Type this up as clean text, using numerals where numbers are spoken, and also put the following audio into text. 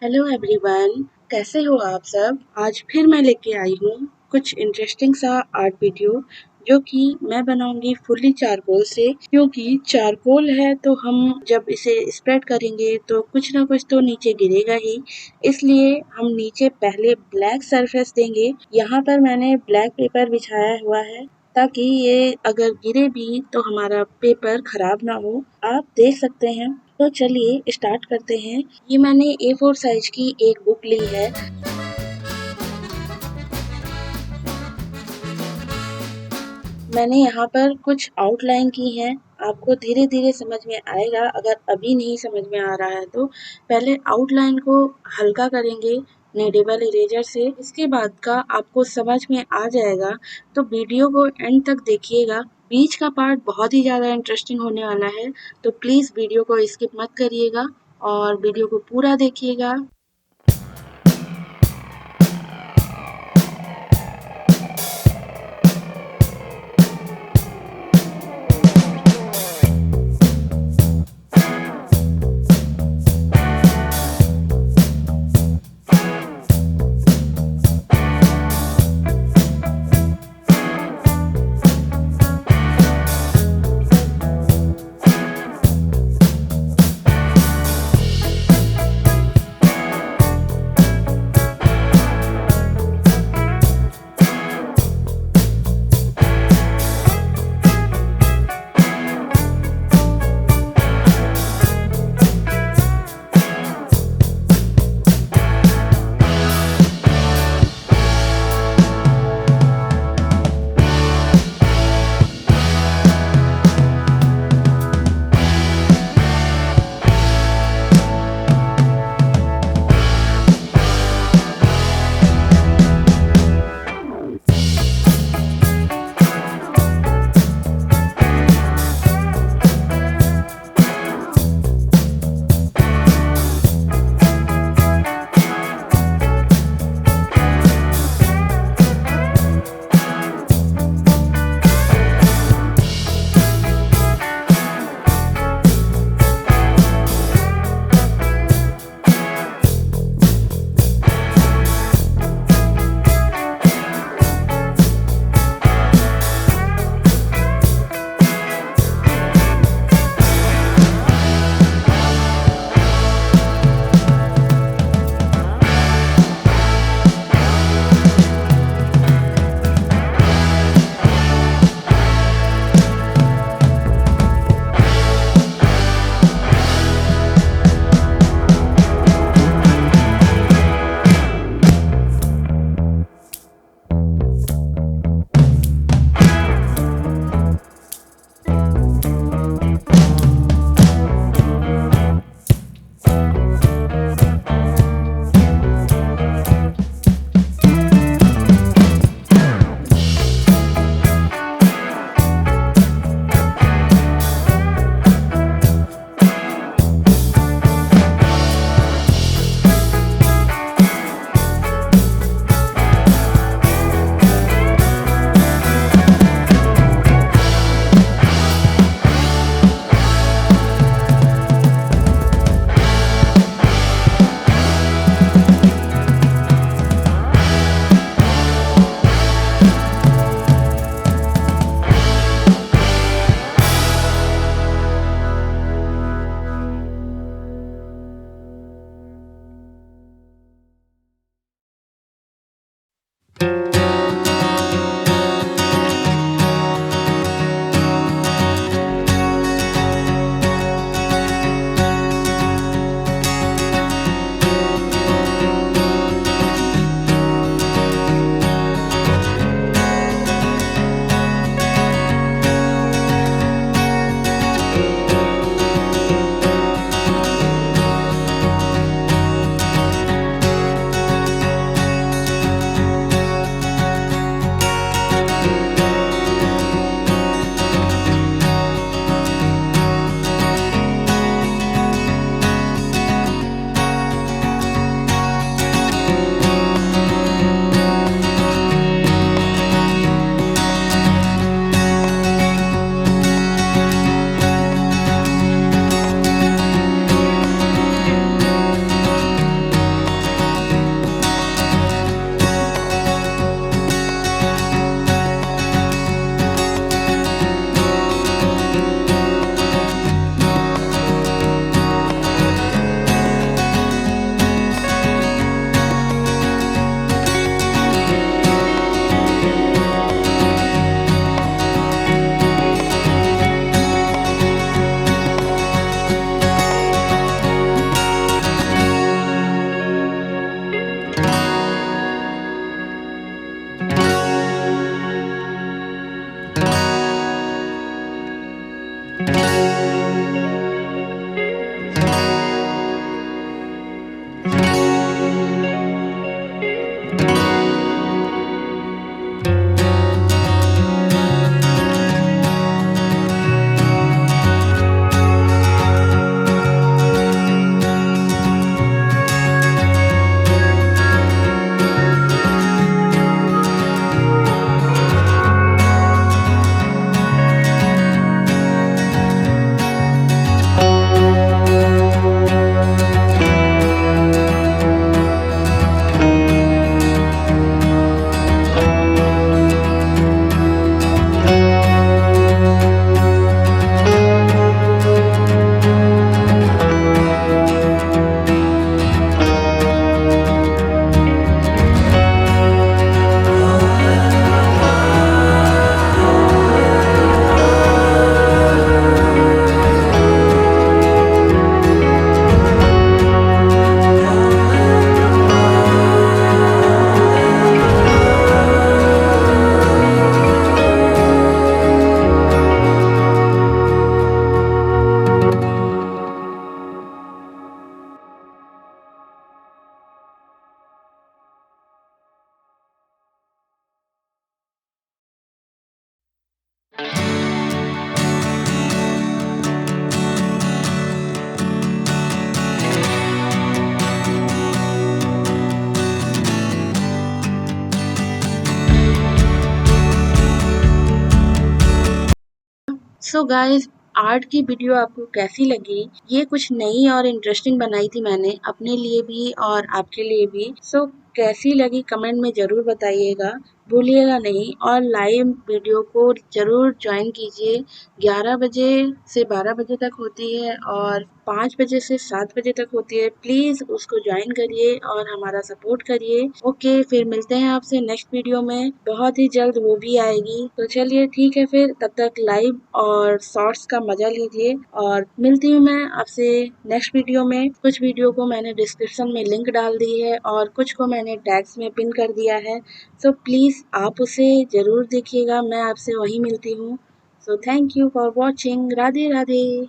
Hello everyone, कैसे हो आप सब? आज फिर मैं लेके आई हूँ कुछ इंटरेस्टिंग सा आर्ट वीडियो जो कि मैं बनाऊंगी फुल्ली चारकोल से, क्योंकि चारकोल है तो हम जब इसे स्प्रेड करेंगे तो कुछ ना कुछ तो नीचे गिरेगा ही। इसलिए हम नीचे पहले ब्लैक सरफेस देंगे। यहाँ पर मैंने ब्लैक पेपर बिछाया हुआ है ताकि ये अगर गिरे भी तो हमारा पेपर खराब ना हो। आप देख सकते हैं। तो चलिए स्टार्ट करते हैं। ये मैंने A4 साइज की एक बुक ली है। मैंने यहाँ पर कुछ आउटलाइन की है। आपको धीरे धीरे समझ में आएगा अगर अभी नहीं समझ में आ रहा है तो। पहले आउटलाइन को हल्का करेंगे नेडेबल इरेजर से। इसके बाद का आपको समझ में आ जाएगा। तो वीडियो को एंड तक देखिएगा। बीच का पार्ट बहुत ही ज़्यादा इंटरेस्टिंग होने वाला है, तो प्लीज़ वीडियो को स्किप मत करिएगा और वीडियो को पूरा देखिएगा। सो गाइस, आर्ट की वीडियो आपको कैसी लगी? ये कुछ नई और इंटरेस्टिंग बनाई थी मैंने अपने लिए भी और आपके लिए भी। सो कैसी लगी कमेंट में ज़रूर बताइएगा, भूलिएगा नहीं, और लाइव वीडियो को ज़रूर ज्वाइन कीजिए। 11 बजे से 12 बजे तक होती है और 5 बजे से 7 बजे तक होती है। प्लीज़ उसको ज्वाइन करिए और हमारा सपोर्ट करिए। ओके, फिर मिलते हैं आपसे नेक्स्ट वीडियो में, बहुत ही जल्द वो भी आएगी। तो चलिए ठीक है फिर, तब तक लाइव और शॉर्ट्स का मज़ा लीजिए और मिलती हूँ मैं आपसे नेक्स्ट वीडियो में। कुछ वीडियो को मैंने डिस्क्रिप्शन में लिंक डाल दी है और कुछ को मैंने टैग्स में पिन कर दिया है। सो प्लीज़ आप उसे ज़रूर देखिएगा, मैं आपसे वहीं मिलती हूँ। So thank you for watching. Radhe Radhe.